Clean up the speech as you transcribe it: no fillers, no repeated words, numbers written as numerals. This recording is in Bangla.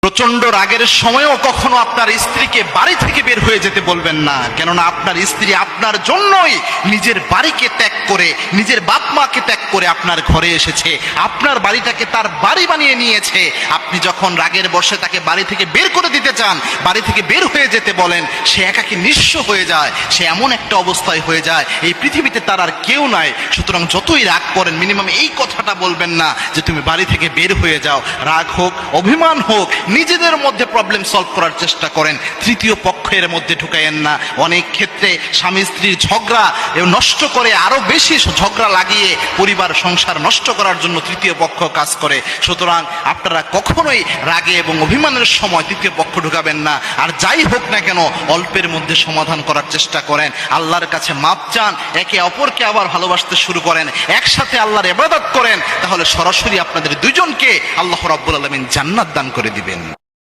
প্রচন্ড রাগের সময়ও কখনো আপনার স্ত্রীকে বাড়ি থেকে বের হয়ে যেতে বলবেন না, কেননা আপনার স্ত্রী আপনার জন্যই নিজের বাড়িকে ত্যাগ করে, নিজের বাপ মাকে ত্যাগ করে আপনার ঘরে এসেছে, আপনার বাড়িটাকে তার বাড়ি বানিয়ে নিয়েছে। আপনি যখন রাগের বশে তাকে বাড়ি থেকে বের করে দিতে চান, বাড়ি থেকে বের হয়ে যেতে বলেন, সে একাকী নিঃস্ব হয়ে যায়, সে এমন একটা অবস্থায় হয়ে যায় এই পৃথিবীতে তার আর কেউ নাই। সুতরাং যতই রাগ করেন মিনিমাম এই কথাটা বলবেন না যে তুমি বাড়ি থেকে বের হয়ে যাও। রাগ হোক, অভিমান হোক, নিজেদের মধ্যে প্রবলেম সলভ করার চেষ্টা করেন, তৃতীয় পক্ষের মধ্যে ঢুকাইয়েন না। অনেক ক্ষেত্রে স্বামী স্ত্রীর ঝগড়া নষ্ট করে, আরো বেশি ঝগড়া লাগিয়ে পরিবার সংসার নষ্ট করার জন্য তৃতীয় পক্ষ কাজ করে। সুতরাং আপনারা কখনোই রাগে এবং অভিমানের সময় তৃতীয় পক্ষ ঢুকাবেন না। আর যাই হোক না কেন অল্পের মধ্যে সমাধান করার চেষ্টা করেন, আল্লাহর কাছে মাপ চান, একে অপরকে আবার ভালোবাসতে শুরু করেন, একসাথে আল্লাহর ইবাদত করেন, তাহলে সরাসরি আপনাদের দুজনকে আল্লাহ রাব্বুল আলামিন জান্নাত দান করে দিবেন।